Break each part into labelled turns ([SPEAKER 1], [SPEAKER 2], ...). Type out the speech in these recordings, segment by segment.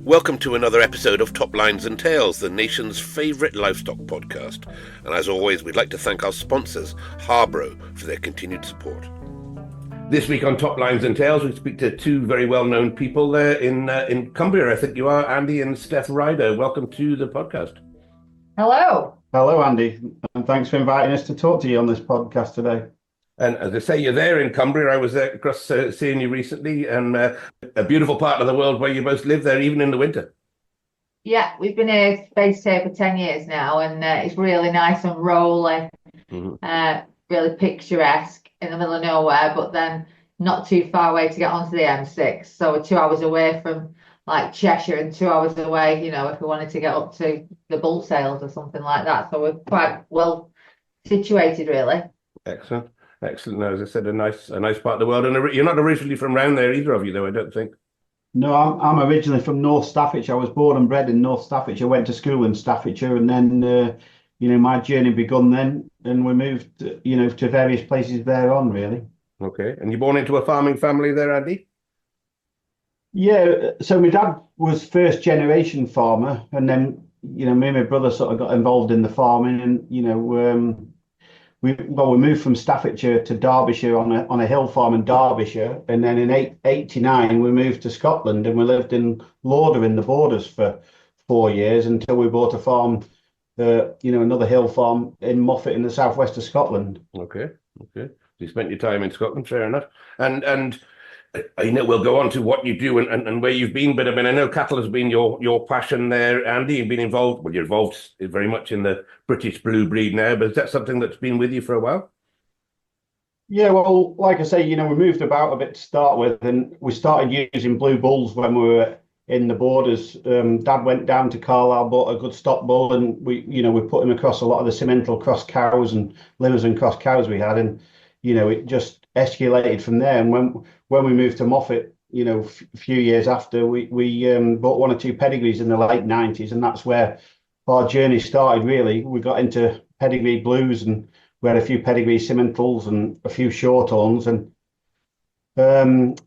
[SPEAKER 1] Welcome to another episode of Top Lines and Tails, the nation's favourite livestock podcast. And as always, we'd like to thank our sponsors, Harbro, for their continued support. This week on Top Lines and Tails, we speak to two very well-known people there in Cumbria. I think you are, Andy and Steph Ryder. Welcome to the podcast.
[SPEAKER 2] Hello.
[SPEAKER 3] Hello, Andy, and thanks for inviting us to talk to you on this podcast today.
[SPEAKER 1] And as I say, you're there in Cumbria. I was there across seeing you recently, and a beautiful part of the world where you both live there, even in the winter.
[SPEAKER 2] Yeah, we've been based here for 10 years now, and it's really nice and rolling, really picturesque in the middle of nowhere, but then not too far away to get onto the M6. So we're 2 hours away from like Cheshire and 2 hours away, if we wanted to get up to the bull sales or something like that. So we're quite well situated, really.
[SPEAKER 1] Excellent. Excellent. As I said, a nice part of the world. And you're not originally from around there, either of you, though, I don't think.
[SPEAKER 3] No, I'm originally from North Staffordshire. I was born and bred in North Staffordshire, went to school in Staffordshire, and then, my journey begun then, and we moved, to various places thereon, really.
[SPEAKER 1] Okay. And you're born into a farming family there, Andy?
[SPEAKER 3] Yeah, so my dad was first generation farmer, and then, me and my brother sort of got involved in the farming, and, we moved from Staffordshire to Derbyshire on a hill farm in Derbyshire, and then in 1989 we moved to Scotland, and we lived in Lauder in the Borders for 4 years until we bought a farm, another hill farm in Moffat in the southwest of Scotland.
[SPEAKER 1] Okay. So you spent your time in Scotland, fair enough. And we'll go on to what you do and where you've been, but I mean, I know cattle has been your passion there, Andy. You've been involved, you're involved very much in the British blue breed now, but is that something that's been with you for a while?
[SPEAKER 3] Yeah, well, like I say, we moved about a bit to start with, and we started using blue bulls when we were in the Borders. Dad went down to Carlisle, bought a good stock bull, and we put him across a lot of the Simmental cross cows and Limousin cross cows we had, and it just escalated from there. And when we moved to Moffat, a few years after, we bought 1 or 2 pedigrees in the late 90s, and that's where our journey started, really. We got into pedigree blues, and we had a few pedigree Simmentals and a few shorthorns. And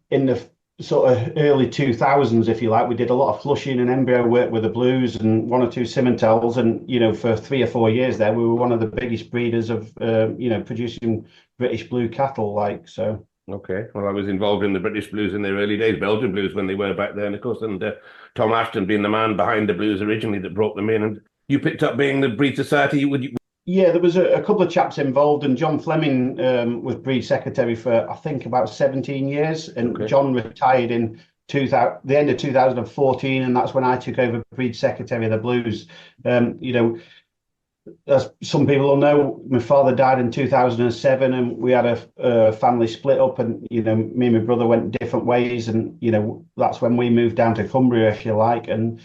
[SPEAKER 3] in the sort of early 2000s, if you like, we did a lot of flushing and embryo work with the blues and 1 or 2 Simmentals. And, for 3 or 4 years there, we were one of the biggest breeders of, producing British blue cattle, so.
[SPEAKER 1] Okay. Well, I was involved in the British Blues in their early days, Belgian Blues when they were back then, of course, and Tom Ashton being the man behind the Blues originally that brought them in. And you picked up being the Breed Society.
[SPEAKER 3] Yeah, there was a couple of chaps involved, and John Fleming was breed secretary for, I think, about 17 years. And okay. John retired in the end of 2014, and that's when I took over breed secretary of the Blues. As some people will know, my father died in 2007, and we had a family split up, and me and my brother went different ways, and that's when we moved down to Cumbria, if you like, and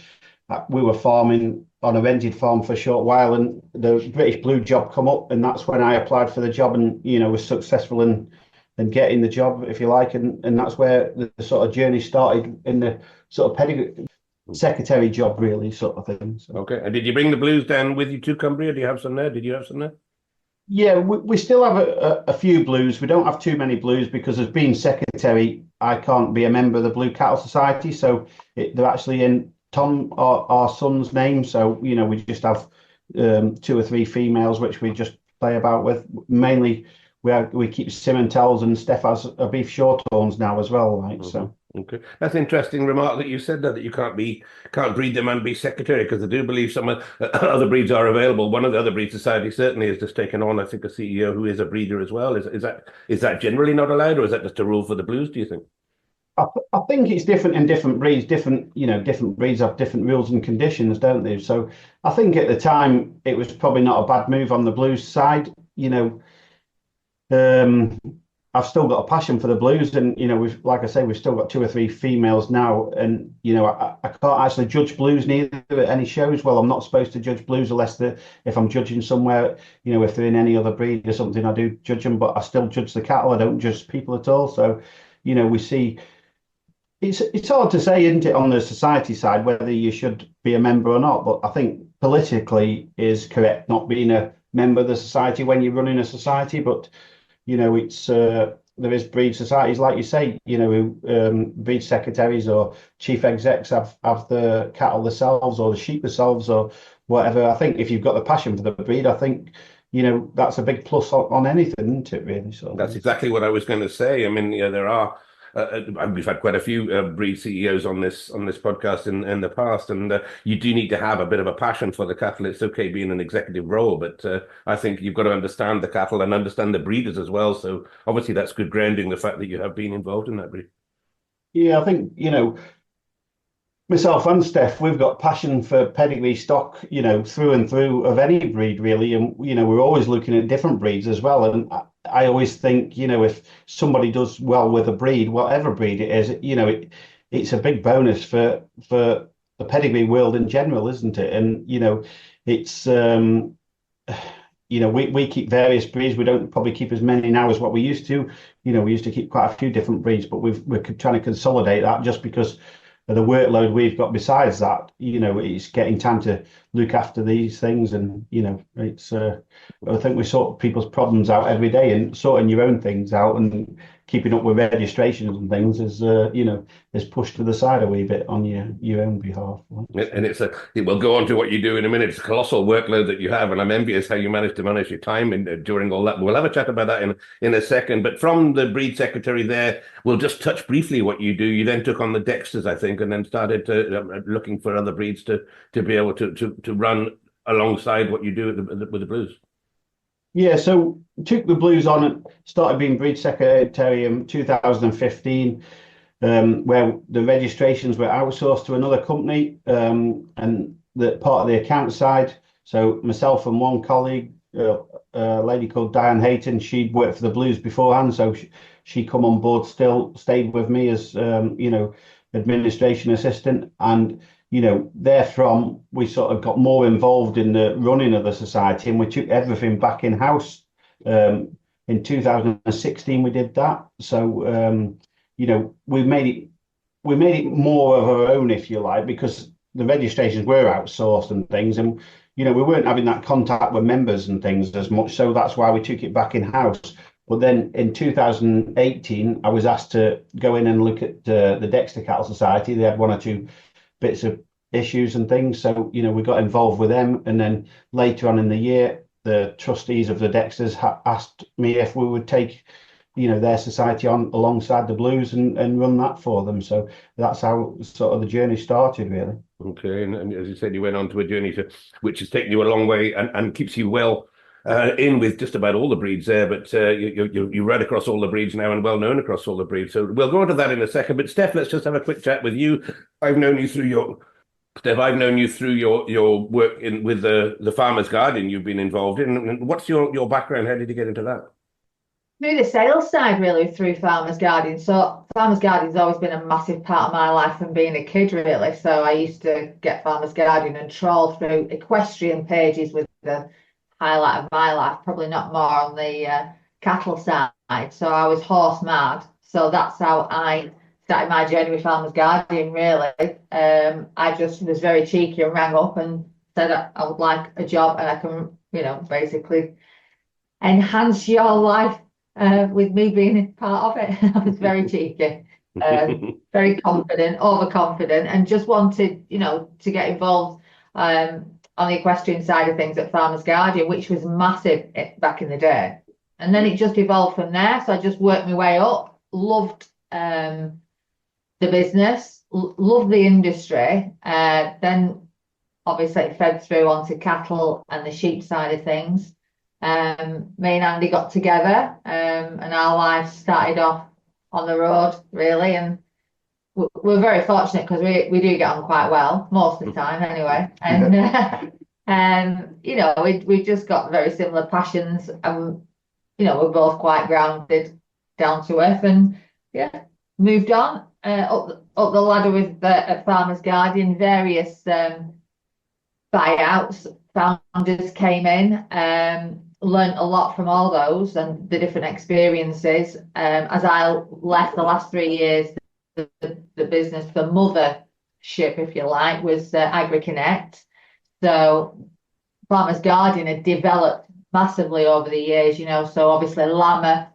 [SPEAKER 3] we were farming on a rented farm for a short while, and the British Blue job come up, and that's when I applied for the job, and was successful in getting the job, if you like, and that's where the sort of journey started in the sort of pedigree secretary job, really, sort of thing. So.
[SPEAKER 1] Okay. And did you bring the Blues down with you to Cumbria? Do you have some there? Did you have some there?
[SPEAKER 3] Yeah, we still have a few Blues. We don't have too mmany Blues because, as being secretary, I can't be a member of the Blue Cattle Society. So they're actually in Tom, our son's name. So, we just have 2 or 3 females, which we just play about with. Mainly, we keep Simmentals, and Steph has a beef shorthorns now as well, so.
[SPEAKER 1] Okay, that's an interesting remark that you said that you can't breed them and be secretary, because I do believe some other breeds are available. One of the other breed society certainly has just taken on, I think, a CEO who is a breeder as well. Is that generally not allowed, or is that just a rule for the Blues, do you think?
[SPEAKER 3] I think it's different in different breeds. Different breeds have different rules and conditions, don't they? So I think at the time it was probably not a bad move on the Blues side. I've still got a passion for the Blues, and like I say, we've still got 2 or 3 females now, and I can't actually judge Blues neither at any shows. Well, I'm not supposed to judge Blues unless if I'm judging somewhere, if they're in any other breed or something, I do judge them, but I still judge the cattle. I don't judge people at all. So, we see. It's hard to say, isn't it, on the society side, whether you should be a member or not. But I think politically is correct not being a member of the society when you're running a society. But it's there is breed societies, like you say, who breed secretaries or chief execs have the cattle themselves or the sheep themselves or whatever. I think if you've got the passion for the breed, I think, that's a big plus on anything, isn't it, really? So
[SPEAKER 1] That's exactly what I was going to say. I mean, there are we've had quite a few breed CEOs on this podcast in the past, and you do need to have a bit of a passion for the cattle. It's okay being an executive role, but I think you've got to understand the cattle and understand the breeders as well. So obviously that's good grounding, the fact that you have been involved in that breed.
[SPEAKER 3] Yeah, I think, myself and Steph, we've got passion for pedigree stock, through and through of any breed, really. And, we're always looking at different breeds as well. And I always think, if somebody does well with a breed, whatever breed it is, it's a big bonus for the pedigree world in general, isn't it? And, it's, we keep various breeds. We don't probably keep as many now as what we used to. We used to keep quite a few different breeds, but we're trying to consolidate that just because the workload we've got. Besides that, it's getting time to look after these things, and it's I think we sort people's problems out every day, and sorting your own things out and keeping up with registrations and things is pushed to the side a wee bit on your own behalf.
[SPEAKER 1] And we'll go on to what you do in a minute. It's a colossal workload that you have, and I'm envious how you manage to manage your time during all that. We'll have a chat about that in a second. But from the breed secretary there, we'll just touch briefly what you do. You then took on the Dexters, I think, and then started looking for other breeds to be able to run alongside what you do with the Blues.
[SPEAKER 3] Yeah, so took the Blues on and started being breed secretary in 2015, where the registrations were outsourced to another company, and the part of the account side. So myself and one colleague, a lady called Diane Hayton, she'd worked for the Blues beforehand, so she come on board, still stayed with me as administration assistant, and therefrom we sort of got more involved in the running of the society, and we took everything back in house. In 2016 we did that, so we made it more of our own, if you like, because the registrations were outsourced and things, and we weren't having that contact with members and things as much, so that's why we took it back in house. But then in 2018, I was asked to go in and look at the Dexter Cattle Society. They had one or two bits of issues and things, so we got involved with them. And then later on in the year, the trustees of the Dexters asked me if we would take their society on alongside the Blues and run that for them. So that's how sort of the journey started, really.
[SPEAKER 1] Okay, and as you said, you went on to a journey which has taken you a long way and keeps you well in with just about all the breeds there, but you're right across all the breeds now and well known across all the breeds. So we'll go into that in a second. But Steph, let's just have a quick chat with you. I've known you through your work with the Farmer's Guardian you've been involved in. And what's your background? How did you get into that?
[SPEAKER 2] Through the sales side, really, through Farmer's Guardian. So Farmer's Guardian's always been a massive part of my life from being a kid, really. So I used to get Farmer's Guardian and trawl through equestrian pages with the highlight of my life, probably not more on the cattle side. So I was horse mad. So that's how I started my journey with Farmer's Guardian, really. I just was very cheeky and rang up and said I would like a job, and I can, basically enhance your life with me being part of it. I was very cheeky, very confident, overconfident, and just wanted, to get involved on the equestrian side of things at Farmer's Guardian, which was massive back in the day. And then it just evolved from there. So I just worked my way up, loved the business, loved the industry. Then obviously it fed through onto cattle and the sheep side of things. Me and Andy got together, and our lives started off on the road, really, and we're very fortunate because we do get on quite well most of the time, anyway. And we just got very similar passions, and we're both quite grounded, down to earth, and moved on up the ladder with at Farmer's Guardian. Various buyouts, founders came in. Learned a lot from all those and the different experiences. As I left the last 3 years, the business, the mothership, if you like, was AgriConnect. So Farmer's Guardian had developed massively over the years, so obviously Lammer,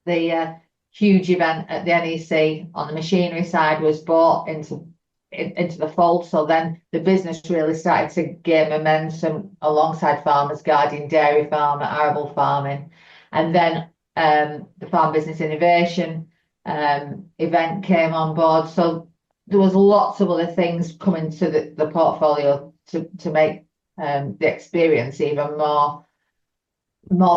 [SPEAKER 2] the huge event at the NEC on the machinery side was bought into the fold. So then the business really started to gain momentum alongside Farmers Guardian, dairy farm, arable farming, and then the Farm Business Innovation event came on board. So there was lots of other things coming to the portfolio to make the experience even more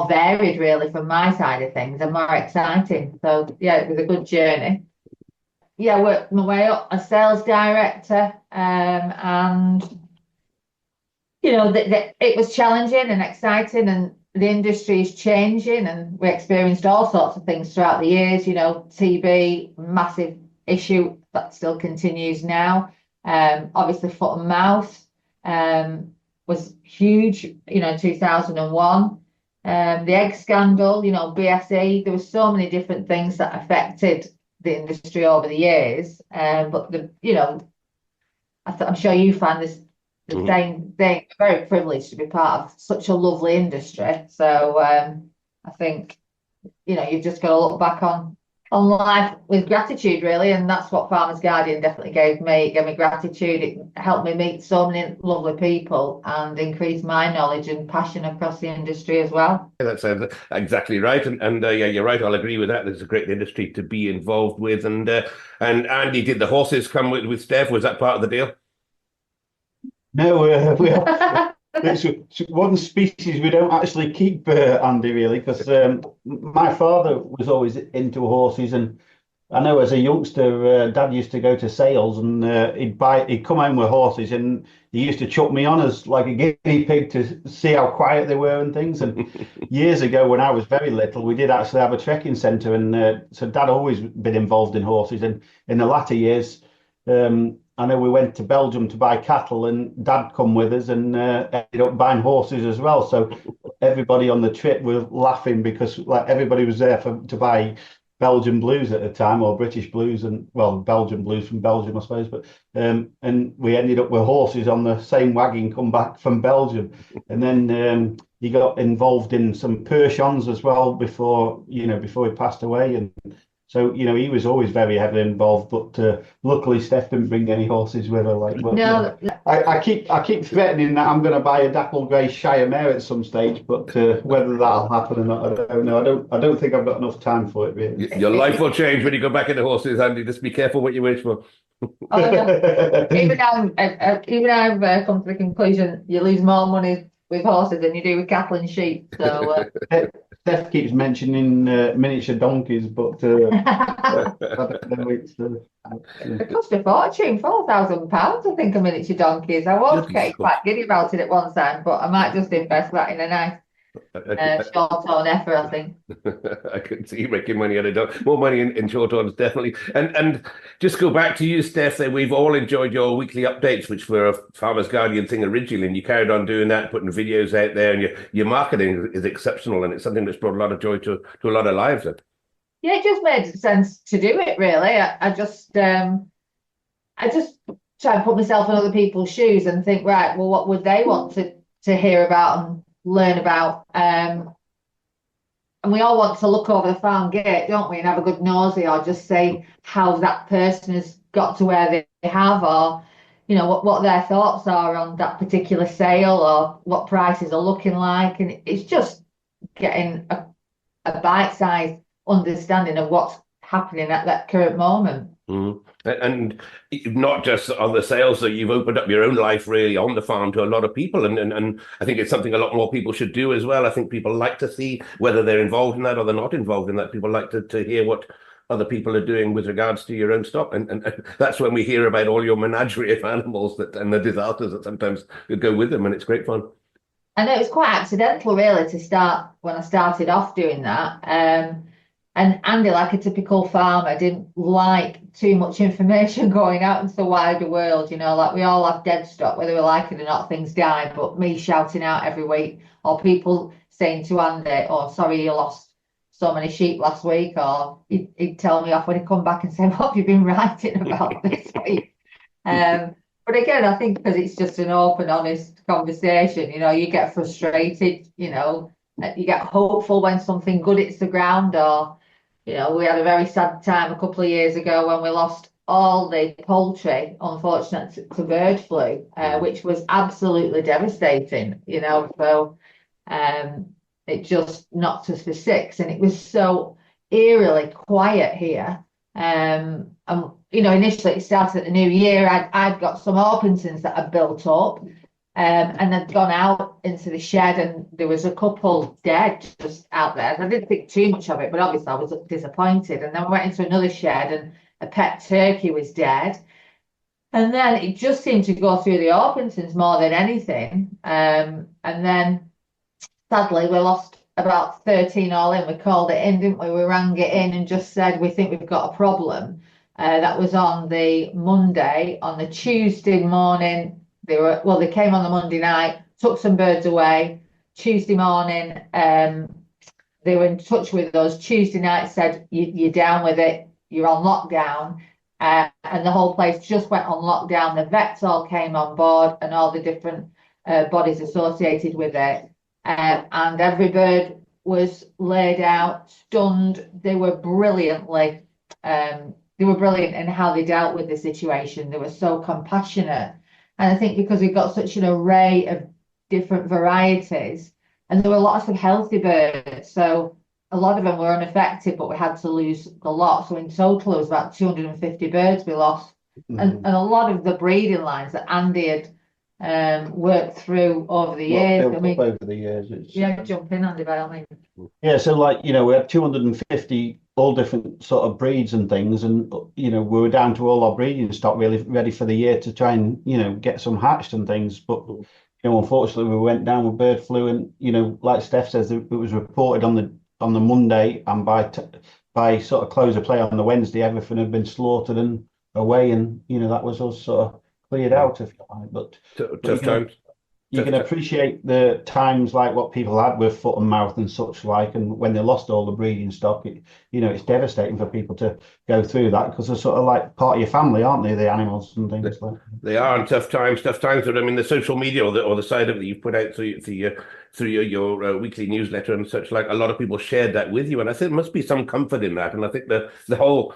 [SPEAKER 2] varied, really, from my side of things, and more exciting. So yeah, it was a good journey. Yeah, worked my way up as sales director, and it was challenging and exciting, and the industry is changing, and we experienced all sorts of things throughout the years. TB, massive issue that still continues now. Obviously, foot and mouth was huge. 2001. The egg scandal, BSE. There were so many different things that affected the industry over the years. But I'm sure you find this the same thing. Very privileged to be part of such a lovely industry. So I think you've just got to look back on life with gratitude, really, and that's what Farmers Guardian definitely gave me. It gave me gratitude. It helped me meet so many lovely people and increase my knowledge and passion across the industry as well.
[SPEAKER 1] Yeah, that sounds exactly right, and yeah, you're right. I'll agree with that. It's a great industry to be involved with, and Andy, did the horses come with Steph? Was that part of the deal?
[SPEAKER 3] No, it's one species we don't actually keep, Andy, really, because my father was always into horses, and I know as a youngster, Dad used to go to sales, and he'd come home with horses, and he used to chuck me on as like a guinea pig to see how quiet they were and things. And years ago, when I was very little, we did actually have a trekking centre, and so Dad always been involved in horses, and in the latter years. I know we went to Belgium to buy cattle, and Dad come with us and ended up buying horses as well. So everybody on the trip was laughing because everybody was there to buy Belgian blues at the time, or British blues, and Belgian blues from Belgium, I suppose. But and we ended up with horses on the same wagon come back from Belgium, and then he got involved in some Perchons as well before he passed away. And so, he was always very heavily involved, but luckily Steph didn't bring any horses with her.
[SPEAKER 2] No.
[SPEAKER 3] I keep threatening that I'm going to buy a dapple grey Shire mare at some stage, but whether that'll happen or not, I don't know. I don't think I've got enough time for it, really.
[SPEAKER 1] Your life will change when you go back into horses, Andy. Just be careful what you wish for.
[SPEAKER 2] Even I've come to the conclusion you lose more money with horses than you do with cattle and sheep. So.
[SPEAKER 3] Steph keeps mentioning miniature donkeys, but I don't know.
[SPEAKER 2] It cost a fortune, £4,000, I think, a miniature donkeys. I was getting quite giddy about it at one time, but I might just invest that in a nice short-horn heifer, I think.
[SPEAKER 1] I could see making money on it. More money in short-horns, definitely. And just go back to you, Steph. We've all enjoyed your weekly updates, which were a Farmers Guardian thing originally, and you carried on doing that, putting videos out there, and your marketing is exceptional, and it's something that's brought a lot of joy to a lot of lives.
[SPEAKER 2] Yeah, it just made sense to do it, really. I just try and put myself in other people's shoes and think, right, well, what would they want to hear about and learn about? And we all want to look over the farm gate, don't we, and have a good nosy, or just say how that person has got to where they have, or what their thoughts are on that particular sale, or what prices are looking like. And it's just getting a bite-sized understanding of what's happening at that current moment.
[SPEAKER 1] And not just on the sales, that you've opened up your own life really on the farm to a lot of people, and I think it's something a lot more people should do as well. I think people like to see whether they're involved in that or they're not involved in that. People like to hear what other people are doing with regards to your own stock, and that's when we hear about all your menagerie of animals and the disasters that sometimes go with them, and it's great fun.
[SPEAKER 2] I know it was quite accidental, really, to start when I started off doing that. And Andy, like a typical farmer, didn't like too much information going out into the wider world. Like we all have dead stock, whether we like it or not, things die. But me shouting out every week, or people saying to Andy, "Oh, sorry, you lost so many sheep last week," or he'd tell me off when he'd come back and say, "What have you been writing about this week?" But again, I think because it's just an open, honest conversation, you get frustrated, you get hopeful when something good hits the ground, or You know, we had a very sad time a couple of years ago when we lost all the poultry, unfortunately, to bird flu, which was absolutely devastating, you know. So it just knocked us for six, and it was so eerily quiet here. And you know, initially it started at the new year. I'd got some Orpingtons that had built up, and they'd gone out into the shed, and there was a couple dead just out there. And I didn't think too much of it, but obviously I was disappointed. And then we went into another shed, and a pet turkey was dead. And then it just seemed to go through the Orpingtons more than anything. And then sadly we lost about 13 all in. We called it in, didn't we? We rang it in and just said, we think we've got a problem. That was on the Monday. On the Tuesday morning, they came on the Monday night, took some birds away. Tuesday morning, they were in touch with us. Tuesday night said, you're down with it, you're on lockdown. And the whole place just went on lockdown. The vets all came on board and all the different bodies associated with it. And every bird was laid out, stunned. They were brilliant in how they dealt with the situation. They were so compassionate. And I think because we've got such an array of different varieties, and there were lots of healthy birds, so a lot of them were unaffected, but we had to lose a lot. So in total, it was about 250 birds we lost. And a lot of the breeding lines that Andy had worked through over the years.
[SPEAKER 3] I mean, over the years.
[SPEAKER 2] Yeah, jump in, Andy, by all means.
[SPEAKER 3] Yeah, so like, you know, we had 250 all different sort of breeds and things, and you know, we were down to all our breeding stock really ready for the year to try and, you know, get some hatched and things. But you know, unfortunately, we went down with bird flu, and you know, like Steph says, it was reported on the Monday, and by sort of close of play on the Wednesday, everything had been slaughtered and away, and you know, that was us sort of cleared out, if you like. But
[SPEAKER 1] tough times.
[SPEAKER 3] You can appreciate the times like what people had with foot and mouth and such like, and when they lost all the breeding stock, you know, it's devastating for people to go through that, because they're sort of like part of your family, aren't they? The animals and things like that.
[SPEAKER 1] They are in tough times. But I mean, the social media or the side of it that you've put out through your weekly newsletter and such, like, a lot of people shared that with you, and I think there must be some comfort in that. And I think the whole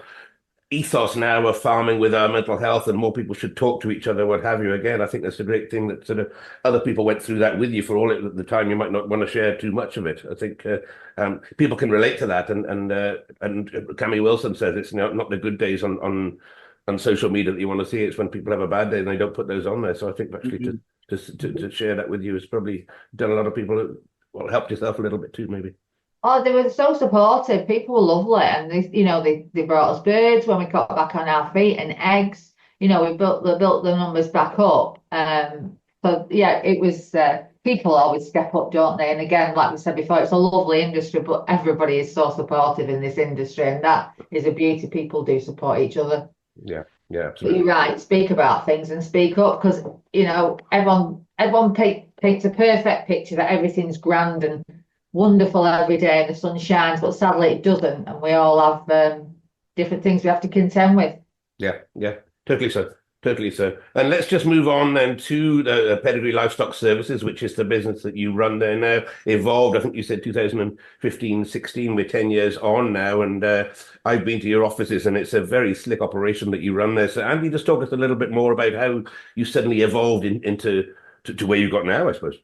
[SPEAKER 1] ethos now of farming with our mental health, and more people should talk to each other, what have you. Again, I think that's a great thing that sort of other people went through that with you. For all at the time, you might not want to share too much of it. I think people can relate to that, and Cammy Wilson says it's not the good days on social media that you want to see. It's when people have a bad day and they don't put those on there. So I think actually to share that with you has probably done a lot of people, well, helped yourself a little bit too, maybe.
[SPEAKER 2] Oh, they were so supportive. People were lovely, and they brought us birds when we got back on our feet, and eggs. You know, we built the numbers back up. So yeah, it was. People always step up, don't they? And again, like we said before, it's a lovely industry, but everybody is so supportive in this industry, and that is a beauty. People do support each other.
[SPEAKER 1] Yeah, absolutely.
[SPEAKER 2] But you're right. Speak about things and speak up, because you know everyone paints a perfect picture that everything's grand and wonderful every day and the sun shines, but sadly it doesn't, and we all have different things we have to contend with.
[SPEAKER 1] Yeah, totally so. And let's just move on then to the Pedigree Livestock Services, which is the business that you run there now. Evolved, I think you said 2015-16, we're 10 years on now, and I've been to your offices, and it's a very slick operation that you run there. So Andy, just talk us a little bit more about how you suddenly evolved into where you got now, I suppose.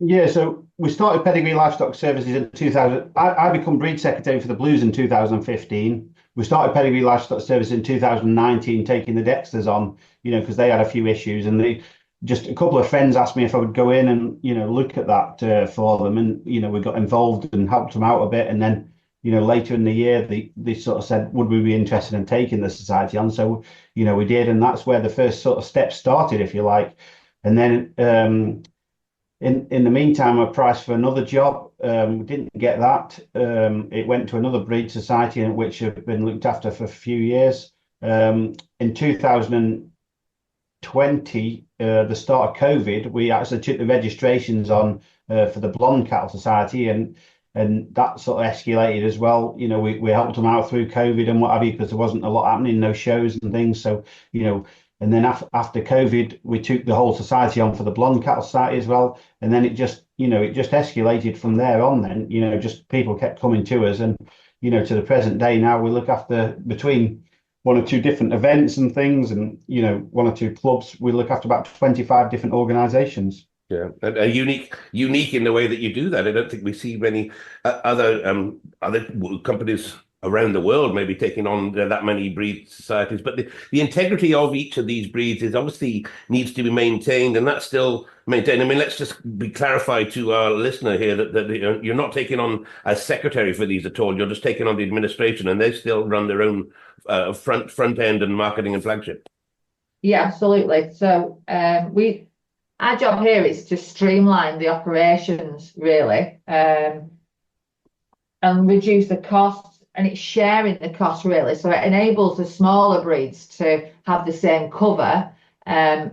[SPEAKER 3] Yeah, so we started Pedigree Livestock Services in 2000. I become breed secretary for the Blues in 2015. We started Pedigree Livestock Services in 2019, taking the Dexters on, you know, because they had a few issues, and just a couple of friends asked me if I would go in and, you know, look at that for them, and you know, we got involved and helped them out a bit, and then, you know, later in the year they sort of said, would we be interested in taking the society on? So, you know, we did, and that's where the first sort of steps started, if you like, and then. In the meantime, I priced for another job. We didn't get that. It went to another breed society, in which I've been looked after for a few years. In 2020, the start of COVID, we actually took the registrations on for the Blonde Cattle Society, and that sort of escalated as well. You know, we helped them out through COVID and what have you, because there wasn't a lot happening, no shows and things. So, you know. And then after COVID, we took the whole society on for the Blonde Cattle Society as well. And then it just escalated from there on then, you know, just people kept coming to us, and, to the present day now, we look after between one or two different events and things, and one or two clubs. We look after about 25 different organisations.
[SPEAKER 1] Yeah, and unique in the way that you do that. I don't think we see many other companies around the world maybe taking on that many breed societies. But the integrity of each of these breeds is obviously needs to be maintained, and that's still maintained. I mean, let's just be clarified to our listener here that you're not taking on a secretary for these at all. You're just taking on the administration, and they still run their own front end and marketing and flagship.
[SPEAKER 2] Yeah, absolutely. So our job here is to streamline the operations really, and reduce the costs. And it's sharing the cost really, so it enables the smaller breeds to have the same cover, 5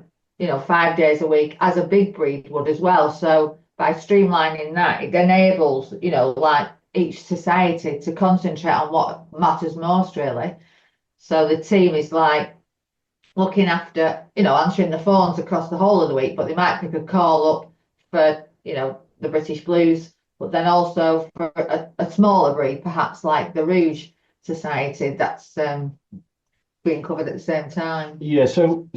[SPEAKER 2] days a week as a big breed would as well. So by streamlining that, it enables like each society to concentrate on what matters most really. So the team is like looking after answering the phones across the whole of the week, but they might pick a call up for the British Blues, but then also for a smaller breed, perhaps like the Rouge Society, that's being covered at the same time.
[SPEAKER 3] Yeah, so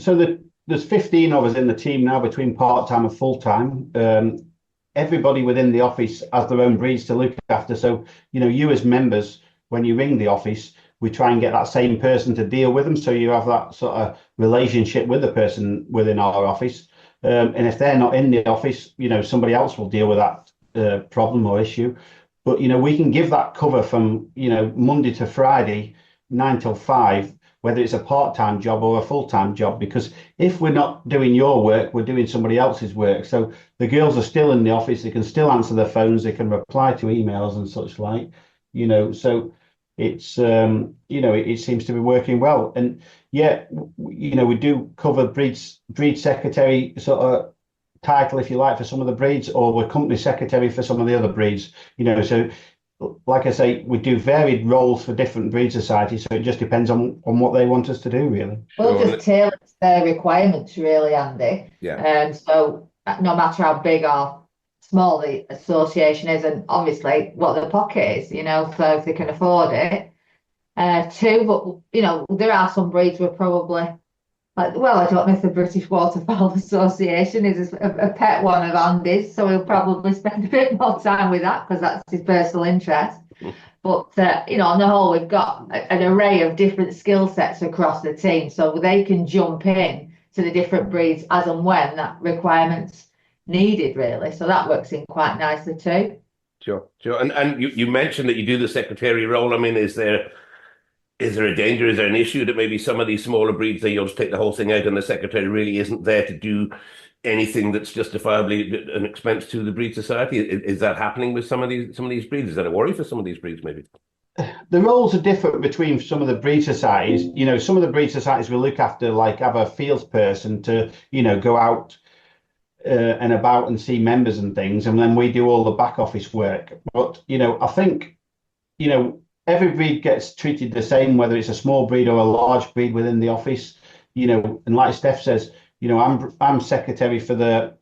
[SPEAKER 3] there's 15 of us in the team now between part-time and full-time. Everybody within the office has their own breeds to look after. So, you as members, when you ring the office, we try and get that same person to deal with them. So you have that sort of relationship with the person within our office. And if they're not in the office, somebody else will deal with that problem or issue. But we can give that cover from Monday to Friday 9 till 5, whether it's a part-time job or a full-time job, because if we're not doing your work, we're doing somebody else's work. So the girls are still in the office, they can still answer their phones, they can reply to emails and such like, so it's it seems to be working well. And yeah, we do cover breed secretary sort of title, if you like, for some of the breeds, or we're company secretary for some of the other breeds, so like I say, we do varied roles for different breed societies, so it just depends on what they want us to do, really.
[SPEAKER 2] We'll just tailor their requirements, really, Andy.
[SPEAKER 1] Yeah.
[SPEAKER 2] So no matter how big or small the association is, and obviously what their pocket is, so if they can afford it. Too, but there are some breeds we're probably like, well, I don't know if the British Waterfowl Association is a pet one of Andy's, so he'll probably spend a bit more time with that because that's his personal interest. But on the whole, we've got an array of different skill sets across the team, so they can jump in to the different breeds as and when that requirement's needed, really. So that works in quite nicely too.
[SPEAKER 1] Sure. And you mentioned that you do the secretary role. I mean, is there a danger? Is there an issue that maybe some of these smaller breeds, you'll just take the whole thing out and the secretary really isn't there to do anything that's justifiably an expense to the breed society? Is that happening with some of these breeds? Is that a worry for some of these breeds maybe?
[SPEAKER 3] The roles are different between some of the breed societies. Some of the breed societies will look after, like, have a fields person to, go out and about and see members and things. And then we do all the back office work. But, I think, every breed gets treated the same, whether it's a small breed or a large breed within the office, and like Steph says, I'm secretary for the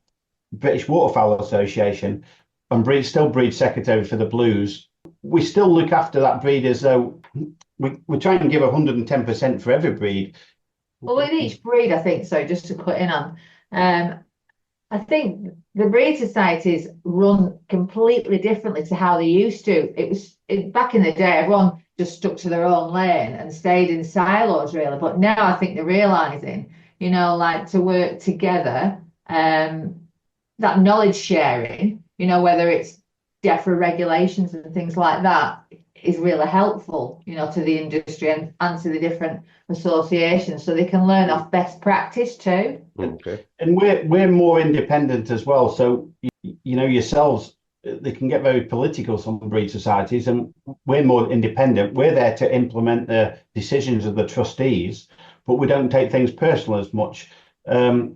[SPEAKER 3] British Waterfowl Association. I'm still breed secretary for the Blues. We still look after that breed as though we try and give 110% for every breed.
[SPEAKER 2] Well, with each breed, I think, so just to put in on, I think the breed societies run completely differently to how they used to. Back in the day, everyone just stuck to their own lane and stayed in silos, really. But now I think they're realising, like, to work together, that knowledge sharing, whether it's DEFRA regulations and things like that, is really helpful, to the industry and to the different associations, so they can learn off best practice too.
[SPEAKER 1] Okay.
[SPEAKER 3] And we're more independent as well. So, yourselves, they can get very political, some breed societies, and we're more independent. We're there to implement the decisions of the trustees, but we don't take things personal as much. A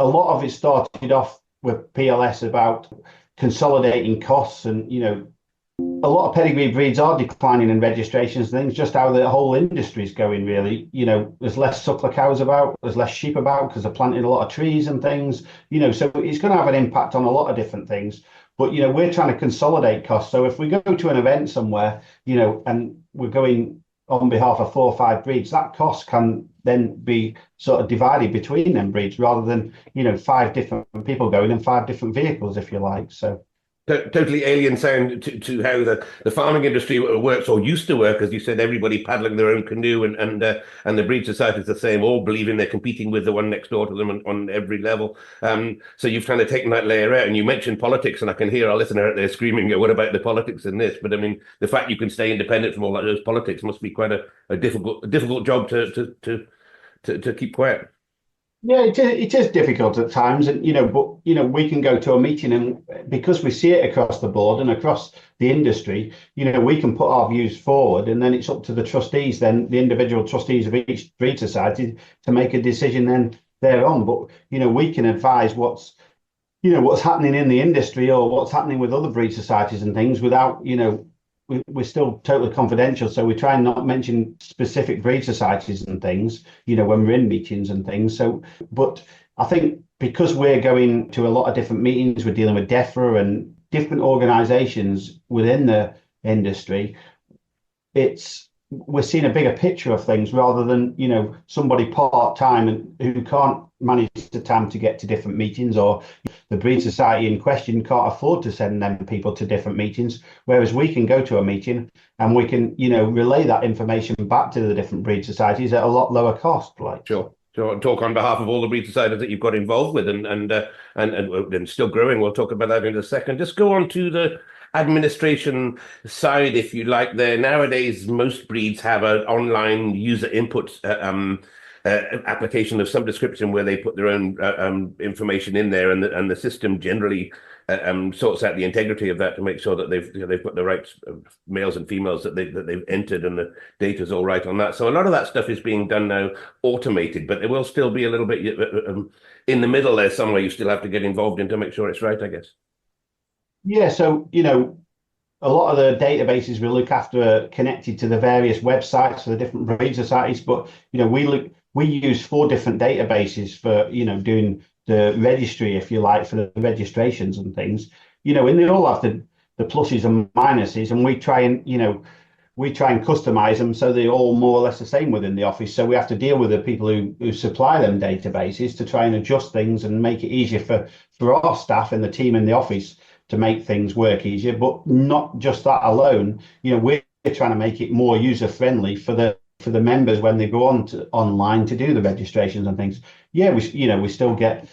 [SPEAKER 3] lot of it started off with PLS about consolidating costs, and, a lot of pedigree breeds are declining in registrations and things, just how the whole industry is going, really. There's less suckler cows about, there's less sheep about because they're planting a lot of trees and things, so it's going to have an impact on a lot of different things. But, we're trying to consolidate costs. So if we go to an event somewhere, and we're going on behalf of 4 or 5 breeds, that cost can then be sort of divided between them breeds rather than, 5 different people going in 5 different vehicles, if you like. So.
[SPEAKER 1] Totally alien sound to how the farming industry works or used to work, as you said, everybody paddling their own canoe and the breed society is the same, all believing they're competing with the one next door to them on every level. So you've kind of taken that layer out, and you mentioned politics, and I can hear our listener out there screaming, what about the politics in this? But I mean, the fact you can stay independent from all those politics must be quite a difficult job to keep quiet.
[SPEAKER 3] Yeah, it is difficult at times, and but we can go to a meeting, and because we see it across the board and across the industry, we can put our views forward, and then it's up to the trustees, then the individual trustees of each breed society, to make a decision then thereon. But we can advise what's happening in the industry or what's happening with other breed societies and things without we're still totally confidential, so we try and not mention specific breed societies and things, when we're in meetings and things. So, but I think because we're going to a lot of different meetings, we're dealing with DEFRA and different organisations within the industry, we're seeing a bigger picture of things rather than somebody part-time and who can't manage the time to get to different meetings, or the breed society in question can't afford to send them people to different meetings, whereas we can go to a meeting and we can relay that information back to the different breed societies at a lot lower cost.
[SPEAKER 1] Sure. Talk on behalf of all the breed societies that you've got involved with and still growing. We'll talk about that in a second. Just go on to the administration side, if you like. There nowadays, most breeds have an online user input application of some description where they put their own information in there, and the system generally sorts out the integrity of that to make sure that they've put the right males and females that they've entered, and the data's all right on that. So a lot of that stuff is being done now automated, but there will still be a little bit in the middle there somewhere. You still have to get involved in to make sure it's right, I guess.
[SPEAKER 3] Yeah, so a lot of the databases we look after are connected to the various websites for the different breed societies, but we use 4 different databases for doing the registry, if you like, for the registrations and things. And they all have the pluses and minuses, and we try and customize them so they're all more or less the same within the office. So we have to deal with the people who supply them databases to try and adjust things and make it easier for our staff and the team in the office to make things work easier. But not just that alone, we're trying to make it more user friendly for the members when they go online to do the registrations and things. Yeah, we still get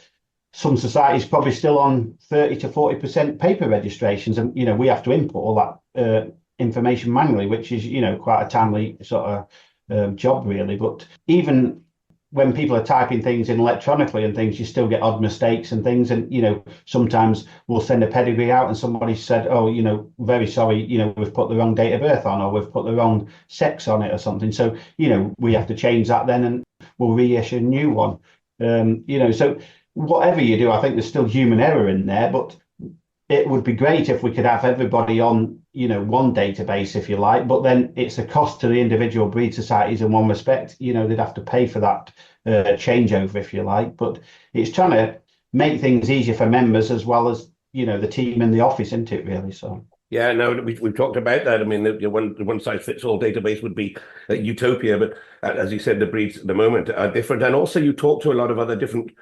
[SPEAKER 3] some societies probably still on 30 to 40% paper registrations, and we have to input all that information manually, which is quite a timely sort of job really. But even when people are typing things in electronically and things, you still get odd mistakes and things. And, sometimes we'll send a pedigree out and somebody said, oh, very sorry, we've put the wrong date of birth on, or we've put the wrong sex on it or something. So, we have to change that then, and we'll reissue a new one. So whatever you do, I think there's still human error in there, but it would be great if we could have everybody on, one database, if you like, but then it's a cost to the individual breed societies in one respect. They'd have to pay for that changeover, if you like, but it's trying to make things easier for members as well as, the team in the office, isn't it, really? So.
[SPEAKER 1] Yeah, no, we've talked about that. I mean, the one size fits all database would be a utopia, but as you said, the breeds at the moment are different. And also you talk to a lot of other different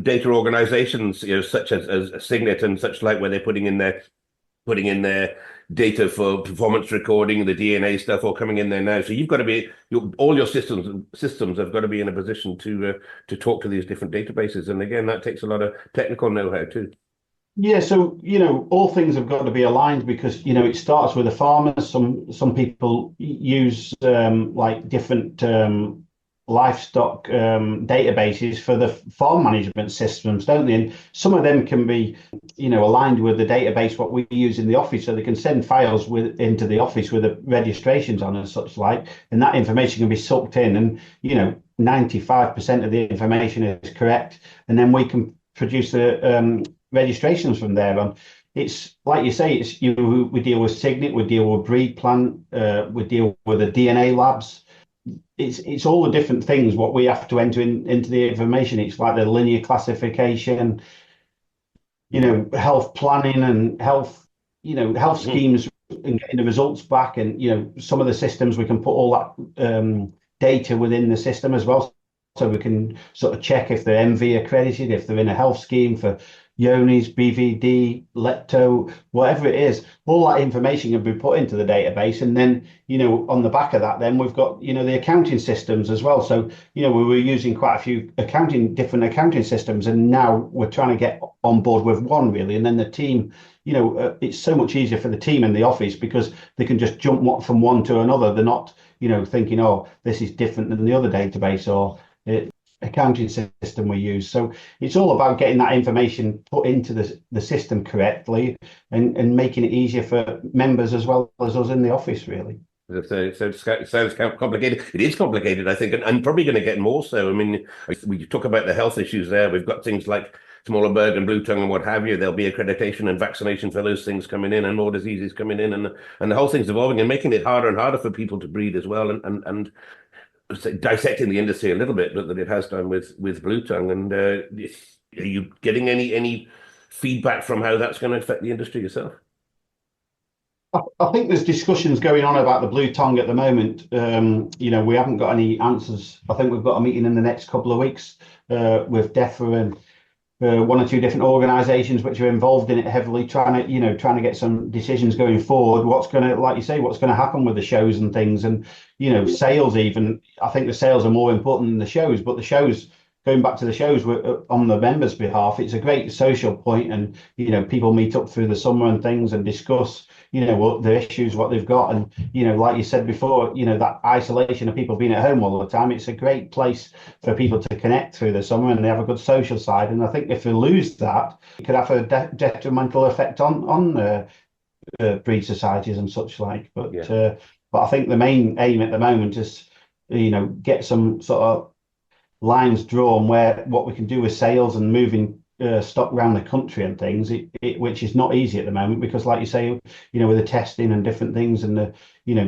[SPEAKER 1] data organizations, such as Signet and such like, where they're putting in their data for performance recording, the DNA stuff all coming in there now. So you've got to be, all your systems have got to be in a position to talk to these different databases. And again, that takes a lot of technical know-how too.
[SPEAKER 3] Yeah, so all things have got to be aligned, because it starts with the farmers. Some people use like different livestock databases for the farm management systems, don't they? And some of them can be aligned with the database what we use in the office, so they can send files into the office with the registrations on and such like, and that information can be sucked in, and 95% of the information is correct, and then we can produce the registrations from there on. It's like you say, we deal with Signet, we deal with Breed Plant, we deal with the DNA labs. It's all the different things what we have to enter into the information. It's like the linear classification. health planning and health schemes and getting the results back, and some of the systems we can put all that data within the system as well, so we can sort of check if they're MV accredited, if they're in a health scheme for Yonis, BVD, Lepto, whatever it is. All that information can be put into the database, and then on the back of that, then we've got the accounting systems as well. So we were using quite a few different accounting systems, and now we're trying to get on board with one really, and then the team. It's so much easier for the team in the office because they can just jump from one to another. They're not thinking, oh, this is different than the other database or accounting system we use. So it's all about getting that information put into the system correctly and making it easier for members as well as us in the office, really.
[SPEAKER 1] So it sounds complicated. It is complicated, I think, and probably going to get more so. I mean, we talk about the health issues there. We've got things like smaller bird and blue tongue and what have you. There'll be accreditation and vaccination for those things coming in, and more diseases coming in, and the whole thing's evolving and making it harder and harder for people to breed as well, and dissecting the industry a little bit that it has done with blue tongue. And are you getting any feedback from how that's going to affect the industry yourself?
[SPEAKER 3] I think there's discussions going on about the blue tongue at the moment. We haven't got any answers. I think we've got a meeting in the next couple of weeks with DEFRA and one or two different organisations which are involved in it heavily, trying to get some decisions going forward. What's going to happen with the shows and things, and sales even. I think the sales are more important than the shows, but the shows. Going back to the shows on the members' behalf, it's a great social point, and people meet up through the summer and things and discuss what the issues, what they've got, and like you said before, that isolation of people being at home all the time. It's a great place for people to connect through the summer, and they have a good social side. And I think if we lose that, it could have a detrimental effect on breed societies and such like. But I think the main aim at the moment is get some sort of lines drawn where what we can do with sales and moving stock around the country and things, which is not easy at the moment because, like you say, with the testing and different things and the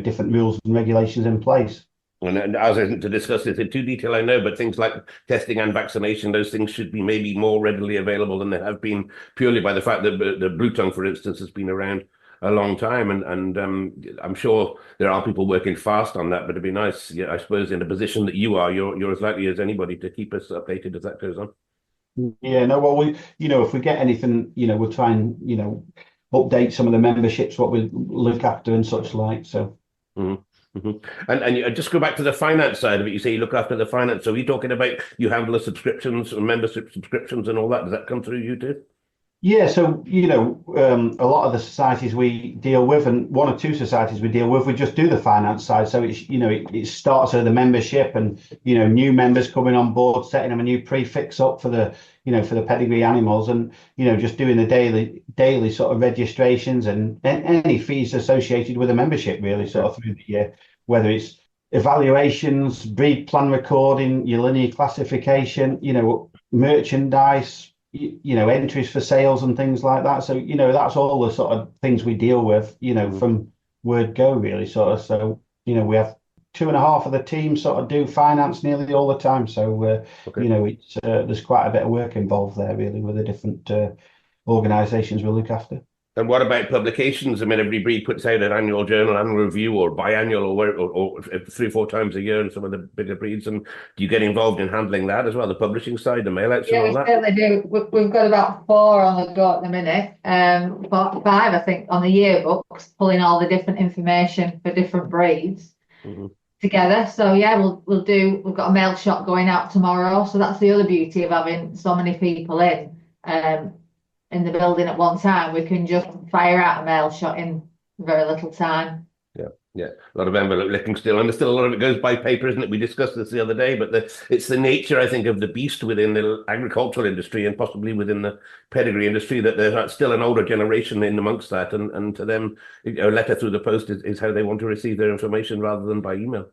[SPEAKER 3] different rules and regulations in place.
[SPEAKER 1] And as isn't to discuss this in too detail, I know, but things like testing and vaccination, those things should be maybe more readily available than they have been, purely by the fact that the blue tongue, for instance, has been around a long time, and I'm sure there are people working fast on that, but it'd be nice, I suppose, in the position that you are, you're as likely as anybody to keep us updated as that goes on.
[SPEAKER 3] Yeah, no, well, we, if we get anything, we'll try and, update some of the memberships, what we look after and such like. So.
[SPEAKER 1] Mm-hmm. Mm-hmm. And you just go back to the finance side of it. You say you look after the finance. So are you talking about you handle the subscriptions and membership subscriptions and all that? Does that come through you too?
[SPEAKER 3] Yeah, so a lot of the societies we deal with, and one or two societies we deal with, we just do the finance side. So it's it starts with the membership, and new members coming on board, setting them a new prefix up for the for the pedigree animals, and just doing the daily sort of registrations and any fees associated with a membership, really, sort of through the year, whether it's evaluations, breed plan recording, your linear classification, merchandise. Entries for sales and things like that. So, that's all the sort of things we deal with, from word go, really, sort of. So, we have 2.5 of the team sort of do finance nearly all the time. So, it's there's quite a bit of work involved there, really, with the different organisations we look after.
[SPEAKER 1] And what about publications? I mean, every breed puts out an annual journal, annual review, or biannual, or 3 or 4 times a year in some of the bigger breeds. And do you get involved in handling that as well, the publishing side, the mail outs and all that?
[SPEAKER 2] Yeah, we certainly do. We've got about 4 on the go at the minute. 5, I think, on the yearbooks, pulling all the different information for different breeds together. So yeah, we've got a mail shot going out tomorrow. So that's the other beauty of having so many people in the building at one time. We can just fire out a mail shot in very little time.
[SPEAKER 1] Yeah, a lot of envelope licking still, and there's still a lot of it goes by paper, isn't it? We discussed this the other day, but it's the nature, I think, of the beast within the agricultural industry and possibly within the pedigree industry, that there's still an older generation in amongst that, and to them, a letter through the post is how they want to receive their information rather than by email.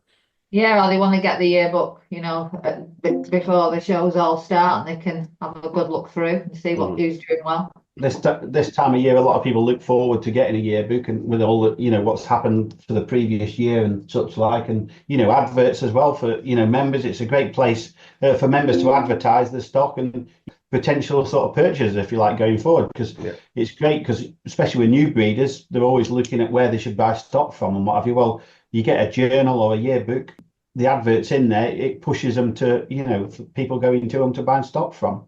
[SPEAKER 2] Yeah, or they want to get the yearbook, before the shows all start, and they can have a good look through and see who's doing well.
[SPEAKER 3] This time of year, a lot of people look forward to getting a yearbook, and with all the what's happened for the previous year and such like, and adverts as well for members. It's a great place for members to advertise the stock, and potential sort of purchasers, if you like, going forward, because it's great, because especially with new breeders, they're always looking at where they should buy stock from and what have you. Well, you get a journal or a yearbook, the adverts in there, it pushes them to, for people going to them to buy stock from.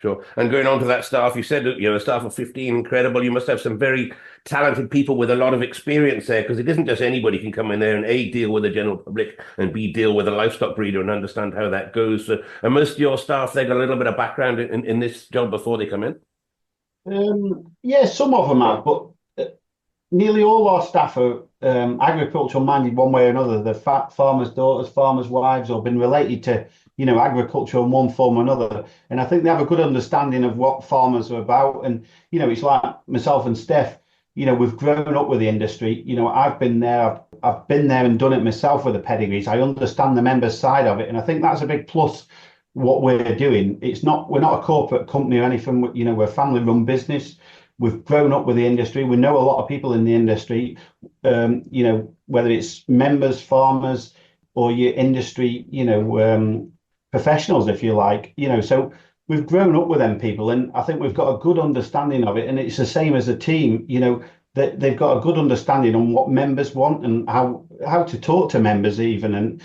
[SPEAKER 1] Sure. And going on to that staff, you said that, a staff of 15, incredible. You must have some very talented people with a lot of experience there, because it isn't just anybody can come in there and A, deal with the general public, and B, deal with a livestock breeder and understand how that goes. So, and most of your staff, they got a little bit of background in this job before they come in?
[SPEAKER 3] Yeah, some of them have, but nearly all our staff are agricultural minded one way or another. They're farmers' daughters, farmers' wives, or been related to agriculture in one form or another. And I think they have a good understanding of what farmers are about. And, it's like myself and Steph, we've grown up with the industry. I've been there and done it myself with the pedigrees. I understand the members' side of it. And I think that's a big plus what we're doing. We're not a corporate company or anything. We're a family run business. We've grown up with the industry. We know a lot of people in the industry, whether it's members, farmers, or your industry, professionals, if you like, so we've grown up with them people, and I think we've got a good understanding of it. And it's the same as a team, that they've got a good understanding on what members want and how to talk to members even. And,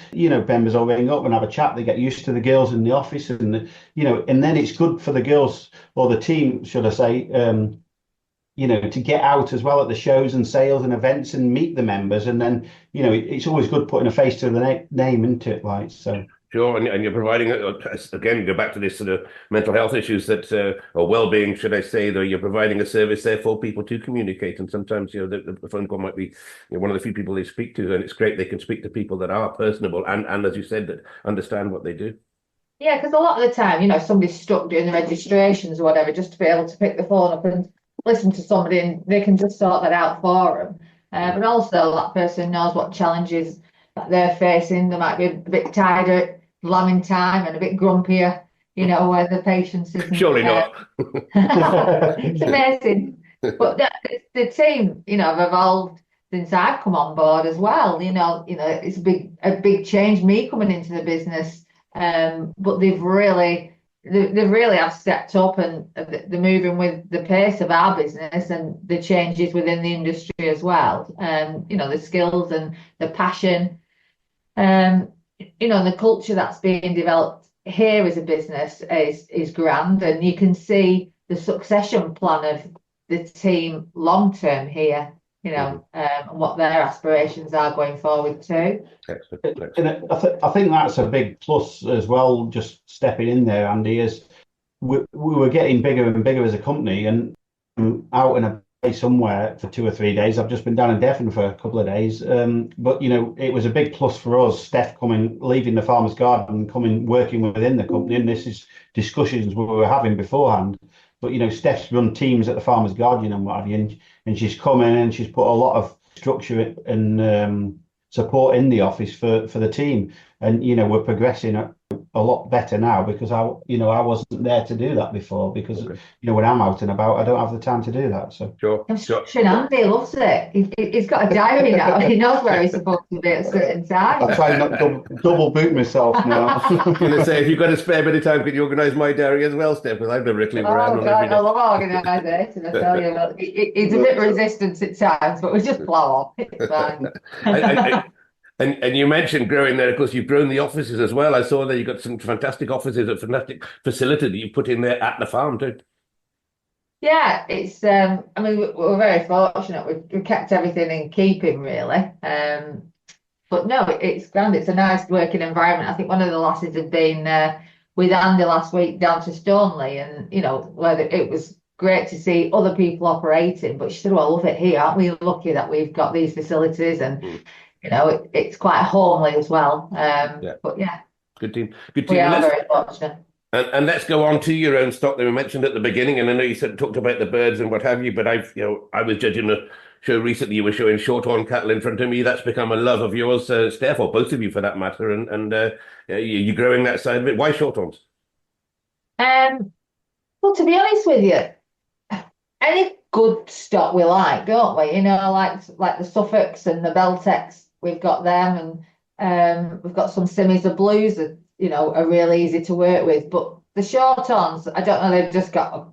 [SPEAKER 3] members will ring up and have a chat. They get used to the girls in the office, and, and then it's good for the girls, or the team, should I say, to get out as well at the shows and sales and events and meet the members. And then, it's always good putting a face to the name, isn't it? Like, so.
[SPEAKER 1] Sure, and you're providing, again, go back to this sort of mental health issues or well-being, should I say, though, you're providing a service there for people to communicate. And sometimes, the phone call might be one of the few people they speak to, and it's great they can speak to people that are personable and as you said, that understand what they do.
[SPEAKER 2] Yeah, because a lot of the time, somebody's stuck doing the registrations or whatever, just to be able to pick the phone up and listen to somebody, and they can just sort that out for them. But also that person knows what challenges that they're facing. They might be a bit tired at lambing time and a bit grumpier, where the patience isn't.
[SPEAKER 1] Surely not.
[SPEAKER 2] It's amazing. But the team, have evolved since I've come on board as well. It's a big change, me coming into the business. But they've really have stepped up, and they're moving with the pace of our business and the changes within the industry as well. The skills and the passion, the culture that's being developed here as a business is grand, and you can see the succession plan of the team long term here, and what their aspirations are going forward too.
[SPEAKER 3] And I think that's a big plus as well, just stepping in there, Andy, is we were getting bigger and bigger as a company, and out in a place somewhere for 2 or 3 days. I've just been down in Devon for a couple of days. But, it was a big plus for us, Steph leaving the Farmer's Garden, working within the company. And this is discussions we were having beforehand. But, Steph's run teams at the Farmer's Garden and what have you. And she's come in and she's put a lot of structure and support in the office for the team. And, we're progressing a lot better now, because I wasn't there to do that before, because when I'm out and about, I don't have the time to do that. So
[SPEAKER 1] sure.
[SPEAKER 2] Andy loves it. He's got a diary now. He knows where he's supposed to be at a certain time.
[SPEAKER 3] I'm trying not to double boot myself now.
[SPEAKER 1] I'm going to say, if you've got a spare bit of time, could you organise my diary as well, Steph? Because I've been rickling around on every day.
[SPEAKER 2] I love organisation, I tell you. He's a bit resistant at times, but we just plough on. It's fine.
[SPEAKER 1] And you mentioned growing there. Of course, you've grown the offices as well. I saw that you've got some fantastic offices, a fantastic facility that you put in there at the farm too.
[SPEAKER 2] Yeah, it's. We're very fortunate. We've kept everything in keeping, really. But no, it's grand. It's a nice working environment. I think one of the lasses had been with Andy last week down to Stoneleigh, and whether it was great to see other people operating. But she said, "Well, I love it here. Aren't we lucky that we've got these facilities?" And it's quite homely as well. But yeah,
[SPEAKER 1] good team.
[SPEAKER 2] We are very fortunate.
[SPEAKER 1] And let's go on to your own stock that we mentioned at the beginning. And I know you talked about the birds and what have you, but I was judging a show recently. You were showing shorthorn cattle in front of me. That's become a love of yours, Steph, or both of you for that matter. And you're growing that side of it. Why shorthorns?
[SPEAKER 2] Well, to be honest with you, any good stock we like, don't we? Like the Suffolks and the Beltecs. We've got them, and we've got some semis of blues that are really easy to work with. But the short-ons, I don't know, they've just got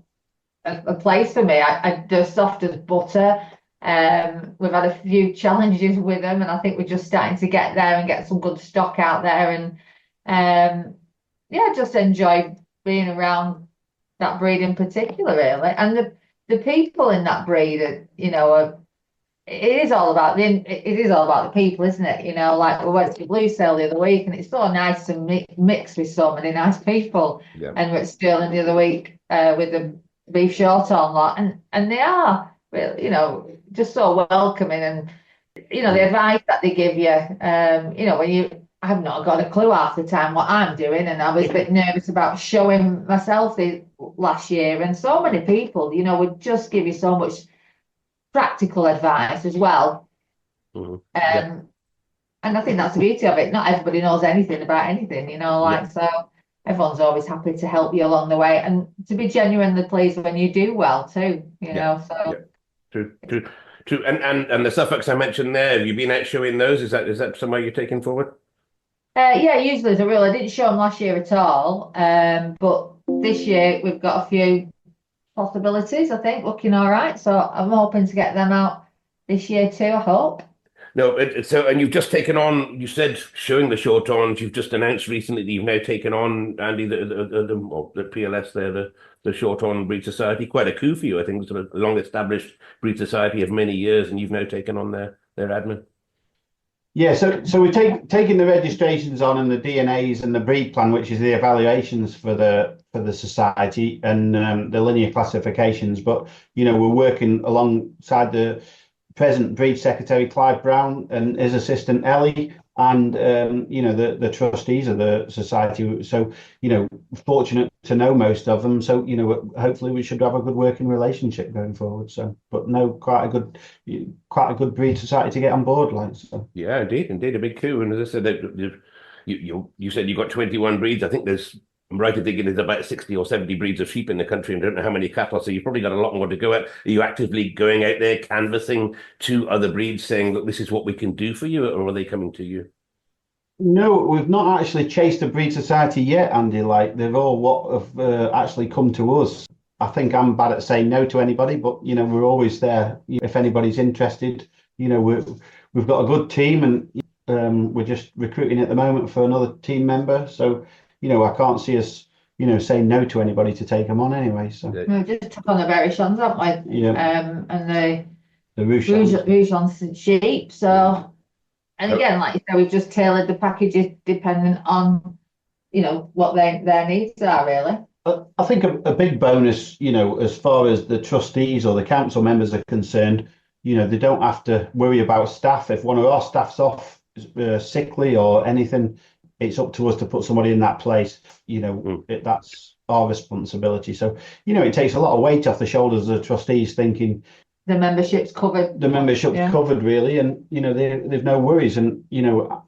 [SPEAKER 2] a place for me. They're soft as butter. We've had a few challenges with them, and I think we're just starting to get there and get some good stock out there. And yeah, just enjoy being around that breed in particular, really. And the people in that breed it is all about the people, isn't it? Like we went to Blue Sale the other week, and it's so nice to mix with so many nice people.
[SPEAKER 1] Yeah.
[SPEAKER 2] And we're at Stirling the other week with the beef short on lot, and they are really, just so welcoming, and the advice that they give you, when I've not got a clue half the time what I'm doing, and I was a bit nervous about showing myself last year, and so many people, would just give you so much practical advice as well.
[SPEAKER 1] Yeah.
[SPEAKER 2] And I think that's the beauty of it. Not everybody knows anything about anything, so everyone's always happy to help you along the way, and to be genuinely pleased when you do well too, so.
[SPEAKER 1] True. And the Suffolks I mentioned there, have you been out showing those? Is that somewhere you're taking forward?
[SPEAKER 2] Yeah, usually as a rule. I didn't show them last year at all, but this year we've got a few possibilities, I think, looking all right. So I'm hoping to get them out this year too, I hope.
[SPEAKER 1] No, and you've just taken on, you said showing the short-ons, you've just announced recently that you've now taken on, Andy, the PLS there, the Short-On Breed Society. Quite a coup for you, I think. It's a long-established breed society of many years, and you've now taken on their admin.
[SPEAKER 3] Yeah, so we're taking the registrations on and the DNAs and the breed plan, which is the evaluations for the society, and the linear classifications. But we're working alongside the present breed secretary Clive Brown and his assistant Ellie, and the trustees of the society. So fortunate to know most of them. So hopefully we should have a good working relationship going forward. So, but no, quite a good breed society to get on board, like so.
[SPEAKER 1] Yeah, indeed, a big coup. And as I said, you said you got 21 breeds. I think I'm right in thinking there's about 60 or 70 breeds of sheep in the country, and don't know how many cattle. So you've probably got a lot more to go at. Are you actively going out there canvassing to other breeds, saying, look, this is what we can do for you, or are they coming to you?
[SPEAKER 3] No, we've not actually chased a breed society yet, Andy. Like they've all what have actually come to us. I think I'm bad at saying no to anybody, but we're always there if anybody's interested. We've got a good team, and we're just recruiting at the moment for another team member. So I can't see us saying no to anybody to take them on anyway. So
[SPEAKER 2] we just took on the Berrichons, haven't we?
[SPEAKER 3] Yeah.
[SPEAKER 2] And
[SPEAKER 3] the Rouchons
[SPEAKER 2] sheep. So, and again, like you said, we've just tailored the packages depending on what their needs are, really.
[SPEAKER 3] I think a big bonus, as far as the trustees or the council members are concerned, they don't have to worry about staff. If one of our staff's off sickly or anything, it's up to us to put somebody in that place. That's our responsibility. So, it takes a lot of weight off the shoulders of the trustees thinking
[SPEAKER 2] the membership's covered.
[SPEAKER 3] The membership's covered, really, and they've no worries. And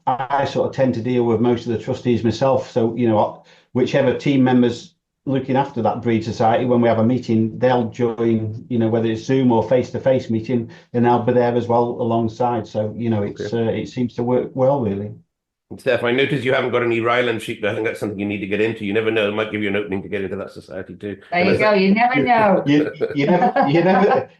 [SPEAKER 3] I sort of tend to deal with most of the trustees myself. So whichever team members looking after that breed society, when we have a meeting, they'll join. Whether it's Zoom or face-to-face meeting, and they'll be there as well alongside. So it seems to work well, really.
[SPEAKER 1] Steph, I noticed you haven't got any Ryland sheep. I think that's something you need to get into. You never know; it might give you an opening to get into that society too.
[SPEAKER 2] There you go. You never know.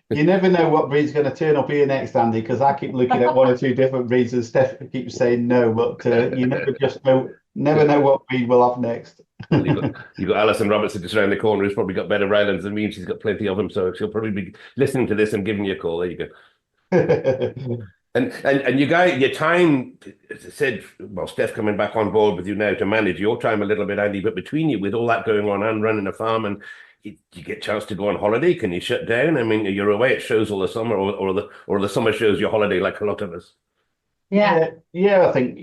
[SPEAKER 3] You never know what breed's going to turn up here next, Andy. Because I keep looking at one or two different breeds, and Steph keeps saying no. But you never know what breed we'll have next.
[SPEAKER 1] You've got Alison Robertson just around the corner, who's probably got better Rylands than me, and she's got plenty of them. So she'll probably be listening to this and giving you a call. There you go. And your time, as I said, well, Steph coming back on board with you now to manage your time a little bit, Andy, but between you, with all that going on and running a farm, and you get a chance to go on holiday, can you shut down? I mean, you're away at shows all the summer, or the summer shows your holiday, like a lot of us.
[SPEAKER 3] Yeah, I think,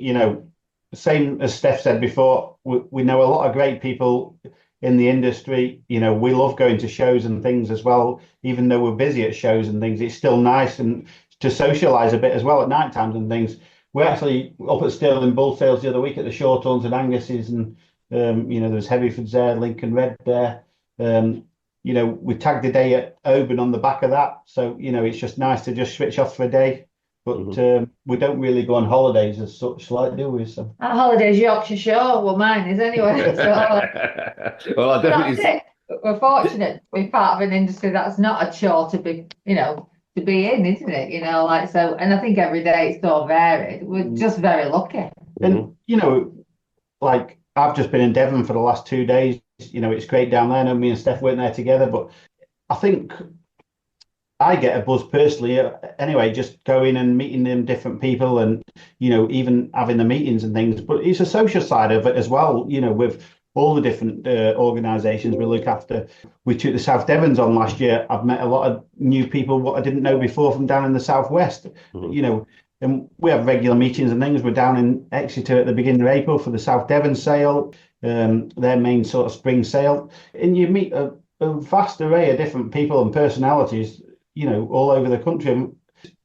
[SPEAKER 3] same as Steph said before, we know a lot of great people in the industry. We love going to shows and things as well. Even though we're busy at shows and things, it's still nice and to socialise a bit as well at night times and things. We're actually up at Stirling Bull Sales the other week at the Short-Ons and Angus's, and there was Heavyfords there, Lincoln Red there. We tagged a day at Oban on the back of that, so it's just nice to just switch off for a day. but we don't really go on holidays as such, like, do we? So
[SPEAKER 2] Our holiday's Yorkshire Shore, well, mine is anyway. So
[SPEAKER 1] Well, I definitely.
[SPEAKER 2] that's it. We're fortunate to be part of an industry that's not a chore to be, to be in, isn't it? Like so, and I think every day it's so varied. We're just very lucky.
[SPEAKER 3] And like I've just been in Devon for the last 2 days. It's great down there. I know me and Steph weren't there together, but I think I get a buzz personally anyway, just going and meeting them different people and, even having the meetings and things. But it's a social side of it as well, with all the different organisations we look after. We took the South Devons on last year. I've met a lot of new people what I didn't know before from down in the Southwest, and we have regular meetings and things. We're down in Exeter at the beginning of April for the South Devon sale, their main sort of spring sale. And you meet a vast array of different people and personalities, all over the country. And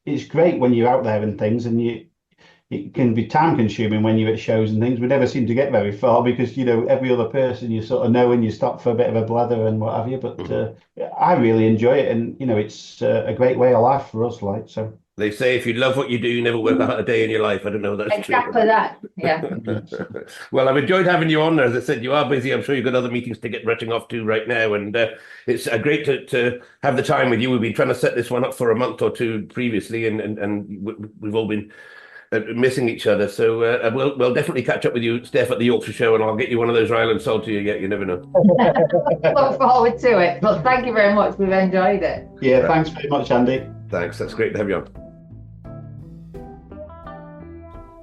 [SPEAKER 3] it's great when you're out there and things, and it can be time consuming when you're at shows and things. We never seem to get very far because, every other person you sort of know and you stop for a bit of a blather and what have you. But I really enjoy it. And, it's a great way of life for us, like, so.
[SPEAKER 1] They say if you love what you do, you never work a day in your life. I don't know if that's
[SPEAKER 2] exactly
[SPEAKER 1] true.
[SPEAKER 2] That. Yeah.
[SPEAKER 1] Well, I've enjoyed having you on. As I said, you are busy. I'm sure you've got other meetings to get rushing off to right now. And it's great to have the time with you. We've been trying to set this one up for a month or two previously, and we've all been missing each other. So we'll definitely catch up with you, Steph, at the Yorkshire Show, and I'll get you one of those Ryland sold to you yet. You never know.
[SPEAKER 2] Look forward to it. But thank you very much. We've enjoyed it.
[SPEAKER 3] Yeah, right. Thanks very much, Andy.
[SPEAKER 1] Thanks. That's great to have you on.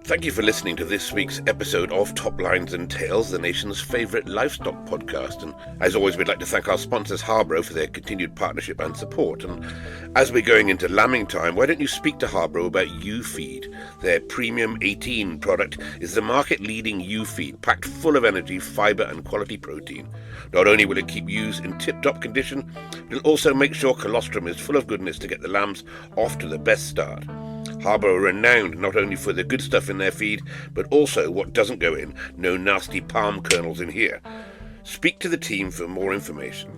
[SPEAKER 1] Thank you for listening to this week's episode of Top Lines and Tails, the nation's favourite livestock podcast. And as always, we'd like to thank our sponsors, Harborough, for their continued partnership and support. And as we're going into lambing time, why don't you speak to Harborough about U-Feed? Their Premium 18 product is the market-leading U-Feed, packed full of energy, fibre and quality protein. Not only will it keep ewes in tip-top condition, it'll also make sure colostrum is full of goodness to get the lambs off to the best start. Harborough are renowned not only for the good stuff in their feed, but also what doesn't go in. No nasty palm kernels in here. Speak to the team for more information.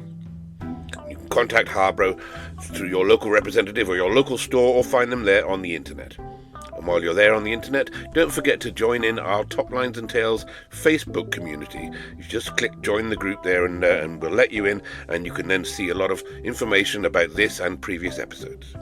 [SPEAKER 1] You can contact Harborough through your local representative or your local store, or find them there on the internet. And while you're there on the internet, don't forget to join in our Top Lines and Tails Facebook community. You just click join the group there and we'll let you in, and you can then see a lot of information about this and previous episodes.